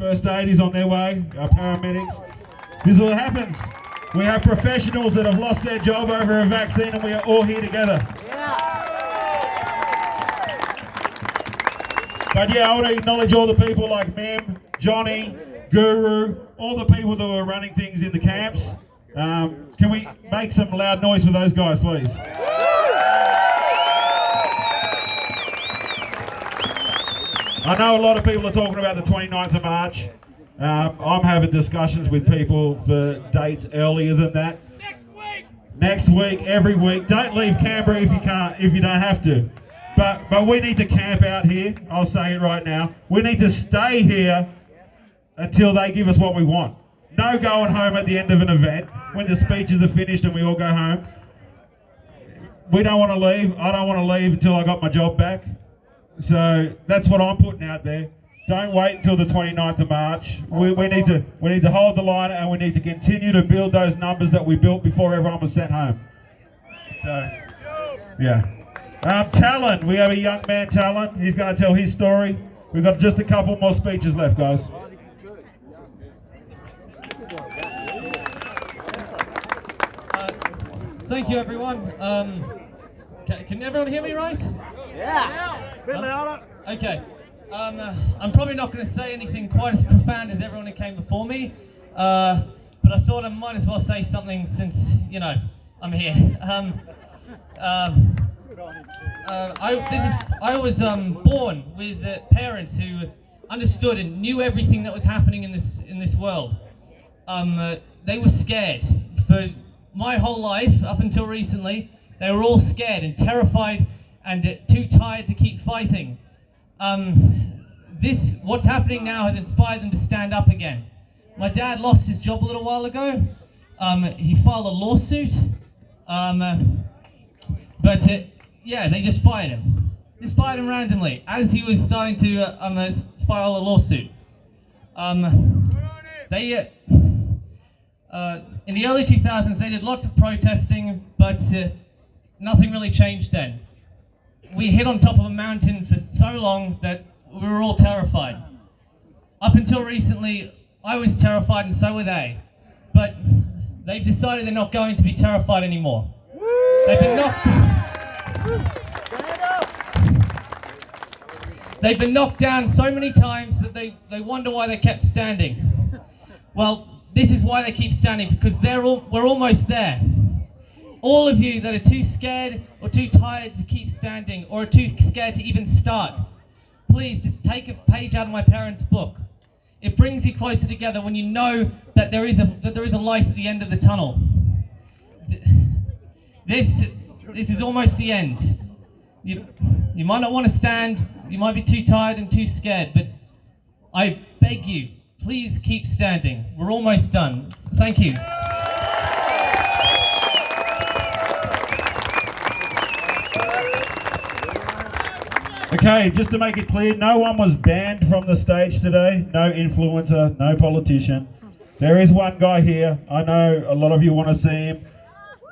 first aid is on their way, our paramedics. This is what happens. We have professionals that have lost their job over a vaccine and we are all here together. But yeah, I want to acknowledge all the people like Mem, Johnny, Guru, all the people that were running things in the camps. Can we make some loud noise for those guys, please? I know a lot of people are talking about the 29th of March. I'm having discussions with people for dates earlier than that. Next week, every week. Don't leave Canberra if you can't, if you don't have to. But we need to camp out here. I'll say it right now. We need to stay here until they give us what we want. No going home at the end of an event when the speeches are finished and we all go home. We don't want to leave. I don't want to leave until I got my job back. So that's what I'm putting out there. Don't wait until the 29th of March. We need to hold the line and we need to continue to build those numbers that we built before everyone was sent home. So, yeah. Talon, we have a young man, Talon. He's going to tell his story. We've got just a couple more speeches left, guys. Thank you, everyone. Can everyone hear me right? Yeah. Bit louder. Okay. I'm probably not going to say anything quite as profound as everyone who came before me, but I thought I might as well say something since, you know, I'm here. I was born with parents who understood and knew everything that was happening in this world. They were scared. For my whole life, up until recently, they were all scared and terrified and too tired to keep fighting. What's happening now has inspired them to stand up again. My dad lost his job a little while ago. He filed a lawsuit, yeah, they just fired him. Just fired him randomly as he was starting to file a lawsuit. In the early 2000s, they did lots of protesting, but nothing really changed then. We hit on top of a mountain for so long that we were all terrified. Up until recently, I was terrified and so were they. But they've decided they're not going to be terrified anymore. They've been knocked down so many times that they wonder why they kept standing. Well, this is why they keep standing, because we're almost there. All of you that are too scared or too tired to keep standing or are too scared to even start, please just take a page out of my parents' book. It brings you closer together when you know that there is a light at the end of the tunnel. This is almost the end. You might not want to stand, you might be too tired and too scared, but I beg you, please keep standing. We're almost done. Thank you. Okay, just to make it clear, no one was banned from the stage today. No influencer, no politician. There is one guy here. I know a lot of you want to see him.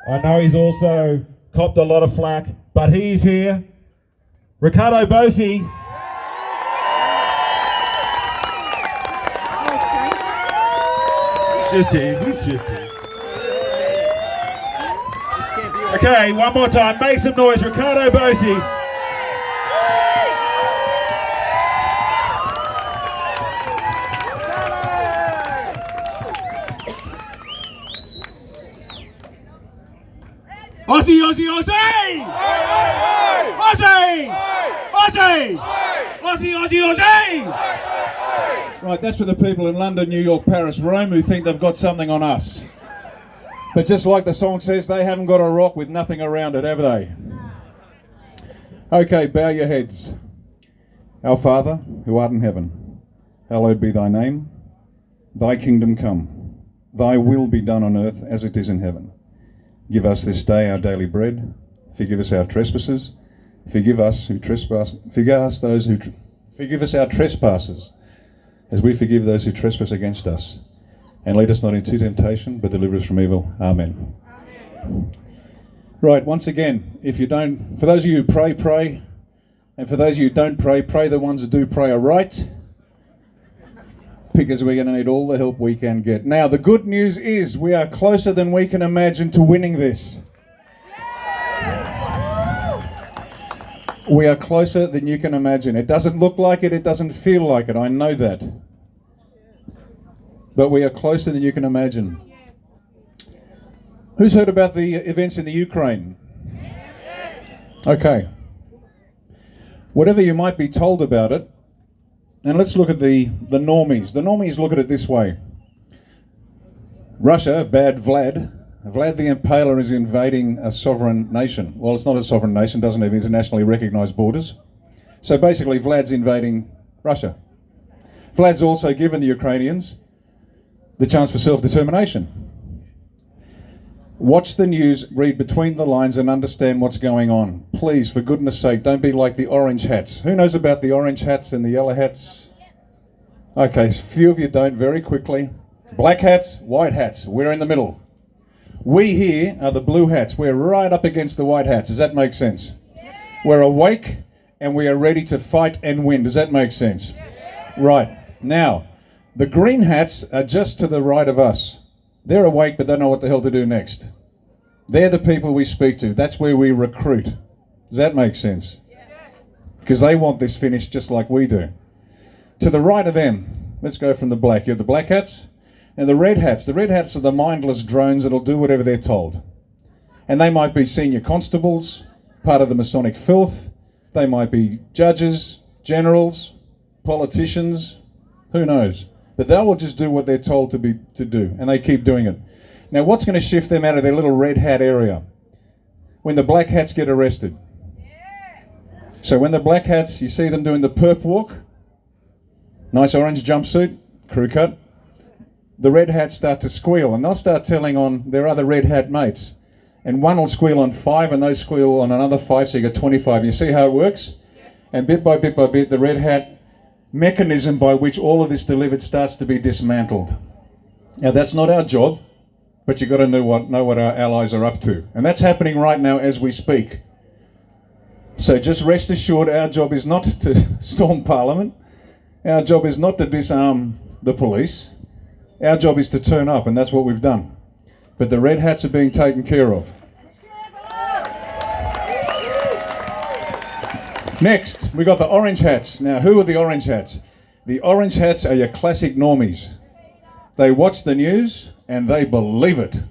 I know he's also copped a lot of flack, but he's here. Ricardo Bossi. He's just here. Okay, one more time. Make some noise, Ricardo Bossi. Aussie, Aussie, Aussie! Aussie! Aussie! Aussie, Aussie, Aussie! Right, that's for the people in London, New York, Paris, Rome who think they've got something on us. But just like the song says, they haven't got a rock with nothing around it, have they? Okay, bow your heads. Our Father, who art in heaven, hallowed be thy name. Thy kingdom come. Thy will be done on earth as it is in heaven. Give us this day our daily bread. Forgive us our trespasses. Forgive us who trespass. Forgive us our trespasses, as we forgive those who trespass against us. And lead us not into temptation, but deliver us from evil. Amen. Right, once again, for those of you who pray, pray. And for those of you who don't pray, pray the ones that do pray are right. because we're going to need all the help we can get. Now, the good news is we are closer than we can imagine to winning this. We are closer than you can imagine. It doesn't look like it, it doesn't feel like it, I know that. But we are closer than you can imagine. Who's heard about the events in the Ukraine? Okay. Whatever you might be told about it, and let's look at the normies. The normies look at it this way. Russia, bad Vlad the Impaler is invading a sovereign nation. Well, it's not a sovereign nation, doesn't have internationally recognised borders. So basically, Vlad's invading Russia. Vlad's also given the Ukrainians the chance for self-determination. Watch the news, read between the lines and understand what's going on. Please, for goodness sake, don't be like the orange hats. Who knows about the orange hats and the yellow hats? Okay, a few of you don't, very quickly. Black hats, white hats, we're in the middle. We here are the blue hats. We're right up against the white hats. Does that make sense? We're awake and we are ready to fight and win. Does that make sense? Right. Now, the green hats are just to the right of us. They're awake, but they don't know what the hell to do next. They're the people we speak to. That's where we recruit. Does that make sense? Because they want this finished just like we do. To the right of them, let's go from the black. You have the black hats and the red hats. The red hats are the mindless drones that'll do whatever they're told. And they might be senior constables, part of the Masonic filth. They might be judges, generals, politicians, who knows? But they will just do what they're told to do, and they keep doing it. Now, what's going to shift them out of their little red hat area? When the black hats get arrested. So when the black hats, you see them doing the perp walk, nice orange jumpsuit, crew cut, the red hats start to squeal, and they'll start telling on their other red hat mates. And one will squeal on 5, and those squeal on another 5, so you get 25. You see how it works? And bit by bit by bit, the red hat mechanism by which all of this delivered starts to be dismantled. Now, that's not our job, but you've got to know what our allies are up to. And that's happening right now as we speak. So just rest assured, our job is not to storm Parliament. Our job is not to disarm the police. Our job is to turn up, and that's what we've done. But the red hats are being taken care of. Next, we got the orange hats. Now, who are the orange hats? The orange hats are your classic normies. They watch the news and they believe it.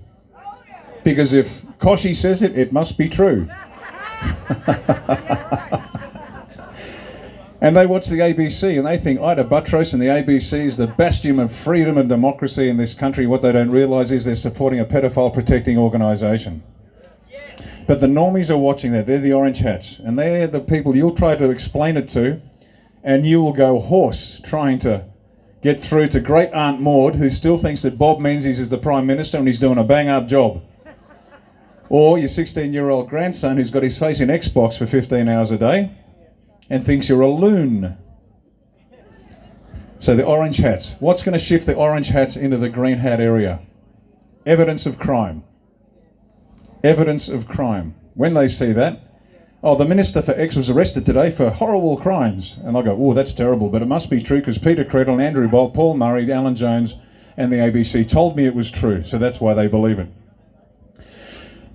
Because if Koshi says it, it must be true. And they watch the ABC and they think Ida Buttrose and the ABC is the bastion of freedom and democracy in this country. What they don't realise is they're supporting a pedophile protecting organisation. But the normies are watching that. They're the orange hats. And they're the people you'll try to explain it to, and you will go hoarse trying to get through to great Aunt Maud, who still thinks that Bob Menzies is the Prime Minister and he's doing a bang-up job. Or your 16-year-old grandson who's got his face in Xbox for 15 hours a day and thinks you're a loon. So the orange hats. What's going to shift the orange hats into the green hat area? Evidence of crime. Evidence of crime. When they see that, oh, the Minister for X was arrested today for horrible crimes. And they'll go, oh, that's terrible, but it must be true because Peter Credle, Andrew Bolt, Paul Murray, Alan Jones and the ABC told me it was true. So that's why they believe it.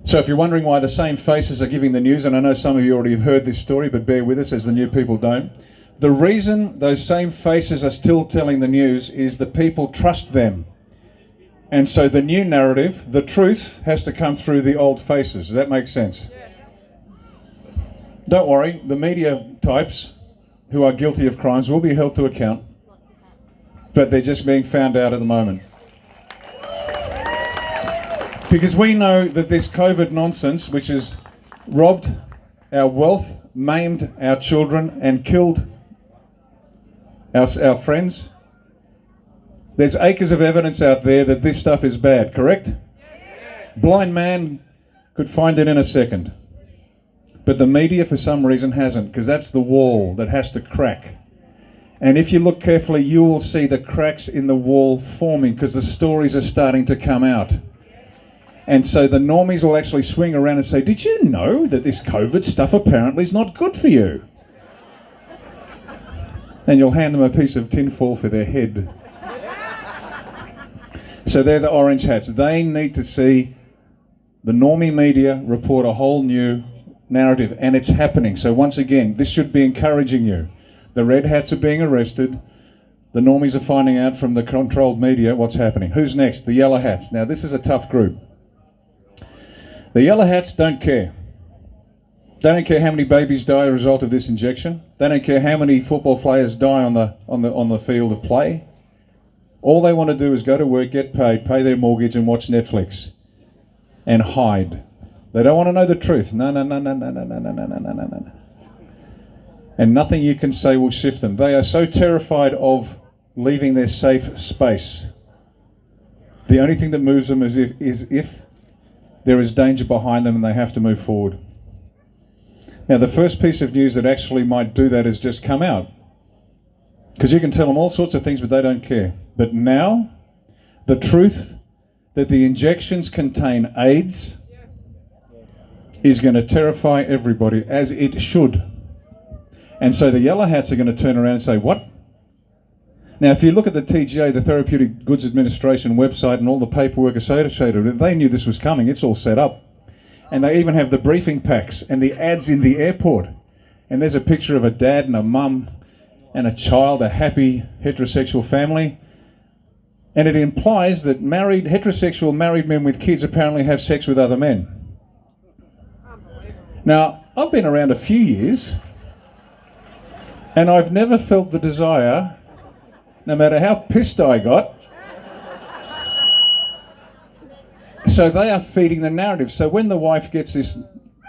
So if you're wondering why the same faces are giving the news, and I know some of you already have heard this story, but bear with us as the new people don't. The reason those same faces are still telling the news is the people trust them. And so the new narrative, the truth, has to come through the old faces. Does that make sense? Yes. Don't worry, the media types who are guilty of crimes will be held to account, but they're just being found out at the moment. Because we know that this COVID nonsense, which has robbed our wealth, maimed our children, and killed our friends, there's acres of evidence out there that this stuff is bad, correct? Yes. Blind man could find it in a second. But the media, for some reason, hasn't, because that's the wall that has to crack. And if you look carefully, you will see the cracks in the wall forming, because the stories are starting to come out. And so the normies will actually swing around and say, did you know that this COVID stuff apparently is not good for you? And you'll hand them a piece of tinfoil for their head. So they're the orange hats. They need to see the normie media report a whole new narrative, and it's happening. So once again, this should be encouraging you. The red hats are being arrested. The normies are finding out from the controlled media what's happening. Who's next? The yellow hats. Now this is a tough group. The yellow hats don't care. They don't care how many babies die as a result of this injection. They don't care how many football players die on the field of play. All they want to do is go to work, get paid, pay their mortgage, and watch Netflix, and hide. They don't want to know the truth. No. And nothing you can say will shift them. They are so terrified of leaving their safe space. The only thing that moves them is if there is danger behind them and they have to move forward. Now, the first piece of news that actually might do that has just come out. Because you can tell them all sorts of things, but they don't care. But now, the truth that the injections contain AIDS is going to terrify everybody, as it should. And so the yellow hats are going to turn around and say, what? Now, if you look at the TGA, the Therapeutic Goods Administration website, and all the paperwork associated with it, they knew this was coming. It's all set up. And they even have the briefing packs and the ads in the airport. And there's a picture of a dad and a mum and a child, a happy heterosexual family. And it implies that heterosexual married men with kids apparently have sex with other men. Now, I've been around a few years, and I've never felt the desire, no matter how pissed I got. So they are feeding the narrative. So when the wife gets this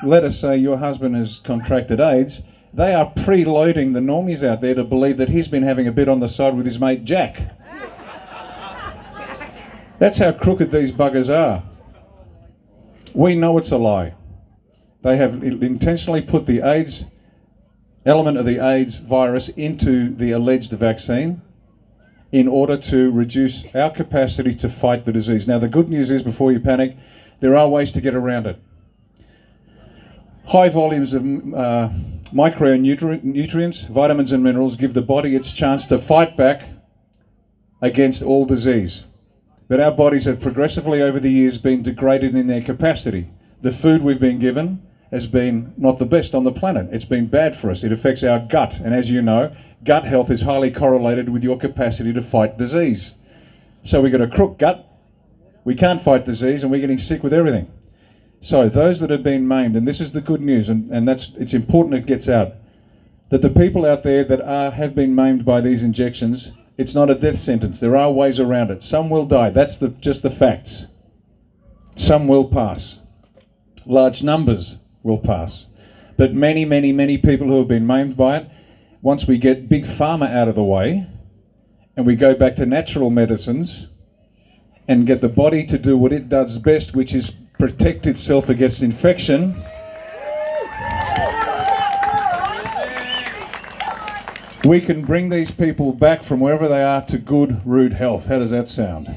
letter saying your husband has contracted AIDS, they are preloading the normies out there to believe that he's been having a bit on the side with his mate Jack. That's how crooked these buggers are. We know it's a lie. They have intentionally put the AIDS element of the AIDS virus into the alleged vaccine in order to reduce our capacity to fight the disease. Now, the good news is, before you panic, there are ways to get around it. High volumes of micronutrients, vitamins and minerals give the body its chance to fight back against all disease. But our bodies have progressively over the years been degraded in their capacity. The food we've been given has been not the best on the planet. It's been bad for us. It affects our gut. And as you know, gut health is highly correlated with your capacity to fight disease. So we've got a crook gut, we can't fight disease, and we're getting sick with everything. So those that have been maimed, and this is the good news, and it's important it gets out, that the people out there that have been maimed by these injections, it's not a death sentence. There are ways around it. Some will die. That's just the facts. Some will pass. Large numbers will pass. But many, many, many people who have been maimed by it, once we get big pharma out of the way and we go back to natural medicines and get the body to do what it does best, which is protect itself against infection, we can bring these people back from wherever they are to good, rude health. How does that sound?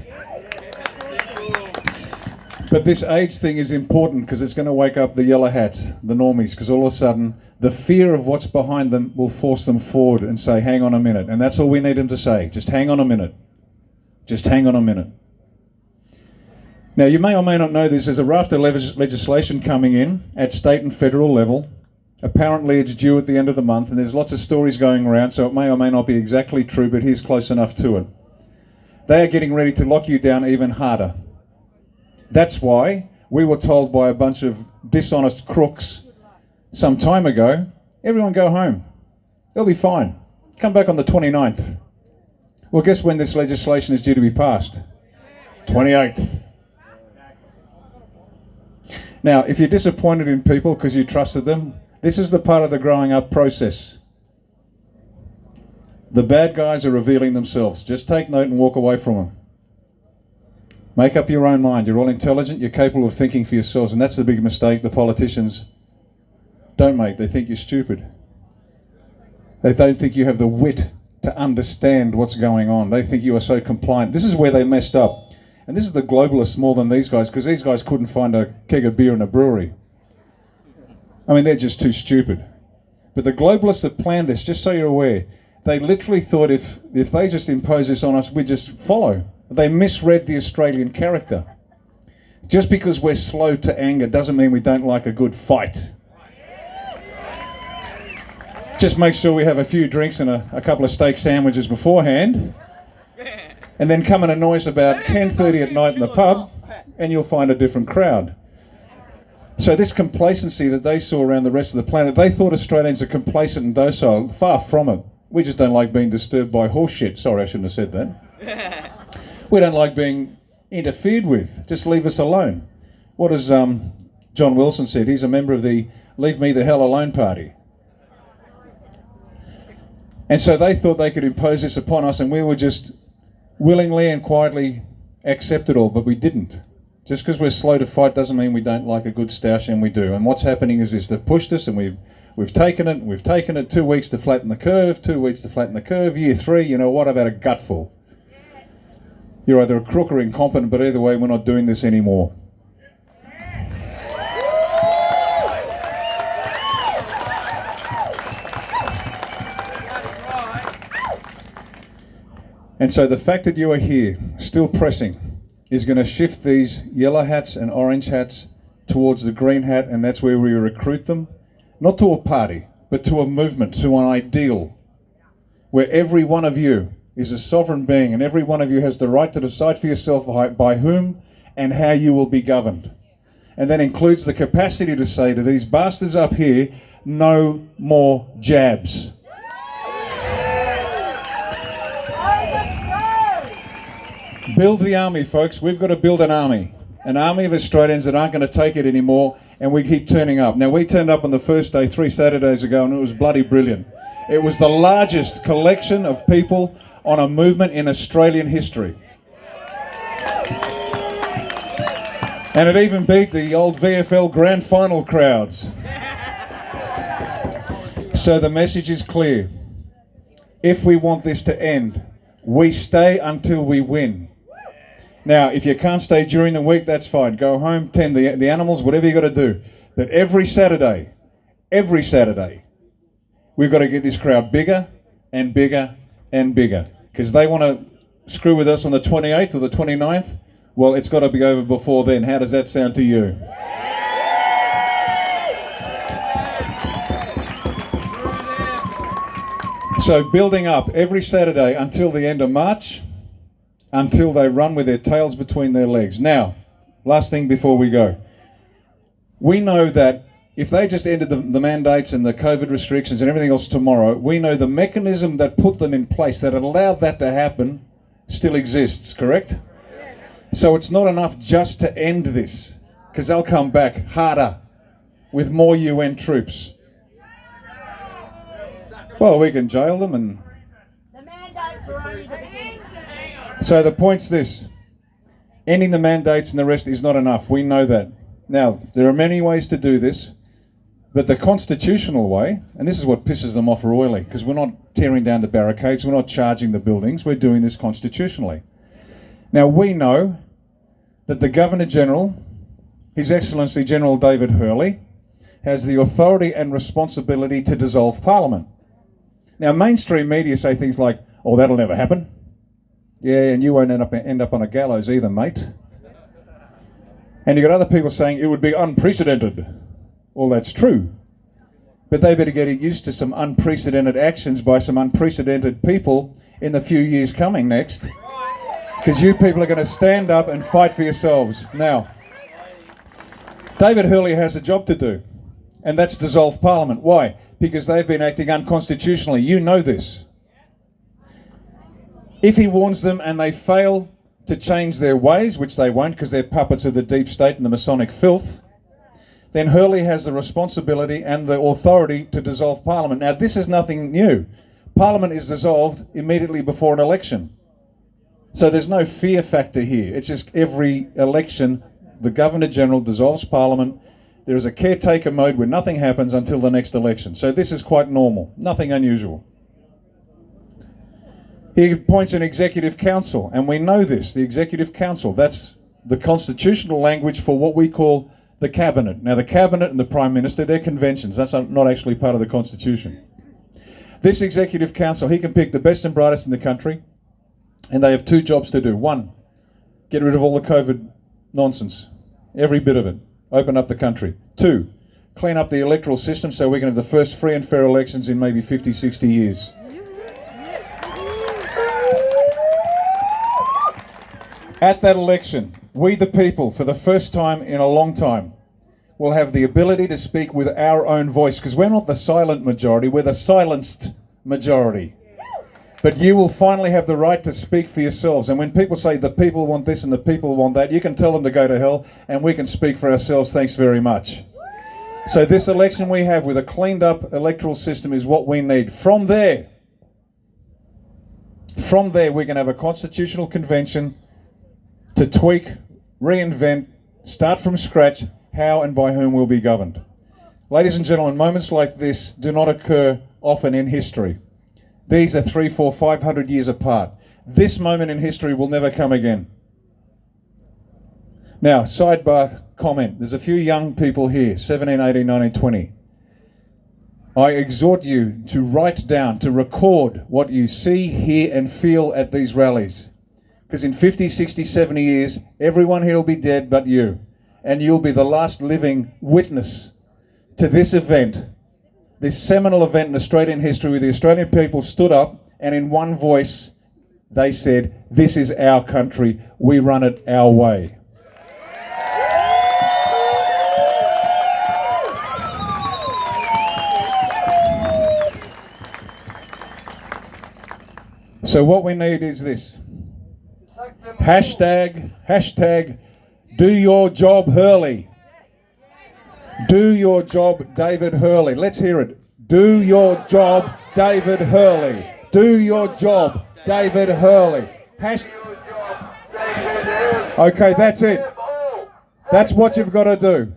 But this AIDS thing is important because it's going to wake up the yellow hats, the normies, because all of a sudden the fear of what's behind them will force them forward and say, hang on a minute. And that's all we need them to say. Just hang on a minute. Just hang on a minute. Now, you may or may not know this. There's a raft of legislation coming in at state and federal level. Apparently it's due at the end of the month, and there's lots of stories going around, so it may or may not be exactly true, but here's close enough to it. They are getting ready to lock you down even harder. That's why we were told by a bunch of dishonest crooks some time ago, everyone go home. They'll be fine. Come back on the 29th. Well, guess when this legislation is due to be passed? 28th. Now, if you're disappointed in people because you trusted them, this is the part of the growing up process. The bad guys are revealing themselves. Just take note and walk away from them. Make up your own mind. You're all intelligent. You're capable of thinking for yourselves. And that's the big mistake the politicians don't make. They think you're stupid. They don't think you have the wit to understand what's going on. They think you are so compliant. This is where they messed up. And this is the globalists more than these guys, because these guys couldn't find a keg of beer in a brewery. I mean, they're just too stupid. But the globalists that planned this, just so you're aware, they literally thought if they just impose this on us, we'd just follow. They misread the Australian character. Just because we're slow to anger doesn't mean we don't like a good fight. Just make sure we have a few drinks and a couple of steak sandwiches beforehand, and then come and annoy us about 10:30 at night in the pub, and you'll find a different crowd. So this complacency that they saw around the rest of the planet, they thought Australians are complacent and docile. Far from it. We just don't like being disturbed by horse shit. Sorry, I shouldn't have said that. We don't like being interfered with. Just leave us alone. What has John Wilson said? He's a member of the Leave Me the Hell Alone party. And so they thought they could impose this upon us, and we would just willingly and quietly accept it all, but we didn't. Just because we're slow to fight doesn't mean we don't like a good stoush, and we do. And what's happening is this: they've pushed us, and we've taken it. 2 weeks to flatten the curve. 2 weeks to flatten the curve. Year 3, you know what? I've had a gutful. You're either a crook or incompetent, but either way, we're not doing this anymore. And so the fact that you are here, still pressing, is going to shift these yellow hats and orange hats towards the green hat, and that's where we recruit them, not to a party, but to a movement, to an ideal, where every one of you is a sovereign being, and every one of you has the right to decide for yourself by whom and how you will be governed. And that includes the capacity to say to these bastards up here, no more jabs. Build the army, folks. We've got to build an army of Australians that aren't going to take it anymore, and we keep turning up. Now, we turned up on the first day 3 Saturdays ago, and it was bloody brilliant. It was the largest collection of people on a movement in Australian history. And it even beat the old VFL Grand Final crowds. So the message is clear. If we want this to end, we stay until we win. Now, if you can't stay during the week, that's fine. Go home, tend the animals, whatever you got to do. But every Saturday, we've got to get this crowd bigger and bigger and bigger. Because they want to screw with us on the 28th or the 29th. Well, it's got to be over before then. How does that sound to you? So building up every Saturday until the end of March, until they run with their tails between their legs. Now, last thing before we go. We know that if they just ended the mandates and the COVID restrictions and everything else tomorrow, we know the mechanism that put them in place, that allowed that to happen, still exists, correct? So it's not enough just to end this, because they'll come back harder with more UN troops. Well, we can jail them and... The mandates are only the beginning. So the point's this. Ending the mandates and the rest is not enough. We know that. Now, there are many ways to do this, but the constitutional way, and this is what pisses them off royally, because we're not tearing down the barricades, we're not charging the buildings, we're doing this constitutionally. Now, we know that the Governor-General, His Excellency General David Hurley, has the authority and responsibility to dissolve Parliament. Now, mainstream media say things like, oh, that'll never happen. Yeah, and you won't end up on a gallows either, mate. And you've got other people saying it would be unprecedented. Well, that's true. But they better get used to some unprecedented actions by some unprecedented people in the few years coming next. Because you people are going to stand up and fight for yourselves. Now, David Hurley has a job to do, and that's dissolve Parliament. Why? Because they've been acting unconstitutionally. You know this. If he warns them and they fail to change their ways, which they won't because they're puppets of the deep state and the Masonic filth, then Hurley has the responsibility and the authority to dissolve Parliament. Now, this is nothing new. Parliament is dissolved immediately before an election. So there's no fear factor here. It's just every election, the Governor-General dissolves Parliament. There is a caretaker mode where nothing happens until the next election. So this is quite normal, nothing unusual. He appoints an Executive Council, and we know this, the Executive Council, that's the constitutional language for what we call the Cabinet. Now, the Cabinet and the Prime Minister, they're conventions. That's not actually part of the Constitution. This Executive Council, he can pick the best and brightest in the country, and they have two jobs to do. One, get rid of all the COVID nonsense. Every bit of it. Open up the country. 2, clean up the electoral system so we can have the first free and fair elections in maybe 50, 60 years. At that election, we the people, for the first time in a long time, will have the ability to speak with our own voice, because we're not the silent majority, we're the silenced majority. But you will finally have the right to speak for yourselves. And when people say the people want this and the people want that, you can tell them to go to hell, and we can speak for ourselves. Thanks very much. So this election we have with a cleaned up electoral system is what we need. From there we can have a constitutional convention to tweak, reinvent, start from scratch how and by whom we'll be governed. Ladies and gentlemen, moments like this do not occur often in history. These are 300, 400, 500 years apart. This moment in history will never come again. Now, sidebar comment. There's a few young people here, 17, 18, 19, 20. I exhort you to write down, to record what you see, hear and feel at these rallies. Because in 50, 60, 70 years, everyone here will be dead but you. And you'll be the last living witness to this event, this seminal event in Australian history where the Australian people stood up and in one voice they said, this is our country, we run it our way. So what we need is this. Hashtag, do your job Hurley. Do your job David Hurley. Let's hear it. Do your job David Hurley. Do your job David Hurley. Okay, that's it. That's what you've got to do.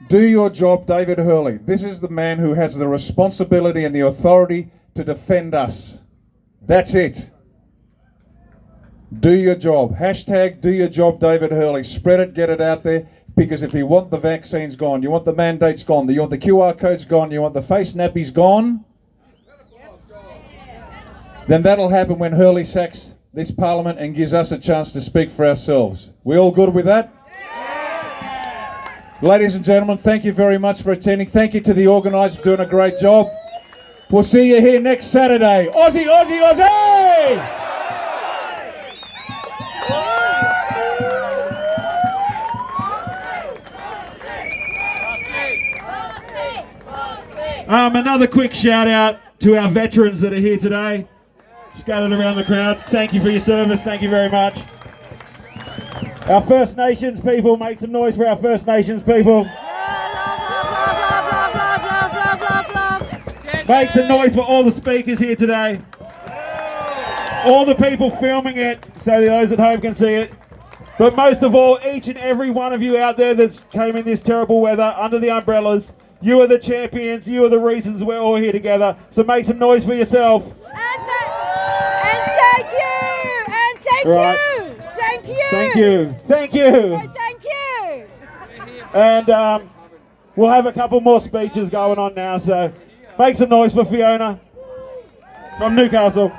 Do your job David Hurley. This is the man who has the responsibility and the authority to defend us. That's it. Do your job. Hashtag do your job David Hurley. Spread it, get it out there. Because if you want the vaccines gone, you want the mandates gone, you want the QR codes gone, you want the face nappies gone, then that'll happen when Hurley sacks this parliament and gives us a chance to speak for ourselves. We all good with that? Yes. Ladies and gentlemen, thank you very much for attending. Thank you to the organisers for doing a great job. We'll see you here next Saturday. Aussie, Aussie, Aussie! Another quick shout out to our veterans that are here today, scattered around the crowd. Thank you for your service. Thank you very much. Our First Nations people, make some noise for our First Nations people. Make some noise for all the speakers here today. All the people filming it, so those at home can see it. But most of all, each and every one of you out there that came in this terrible weather under the umbrellas, you are the champions, you are the reasons we're all here together. So make some noise for yourself. And thank you! And thank you! Thank you! Thank you! Thank you! And thank you! And we'll have a couple more speeches going on now, so make some noise for Fiona from Newcastle.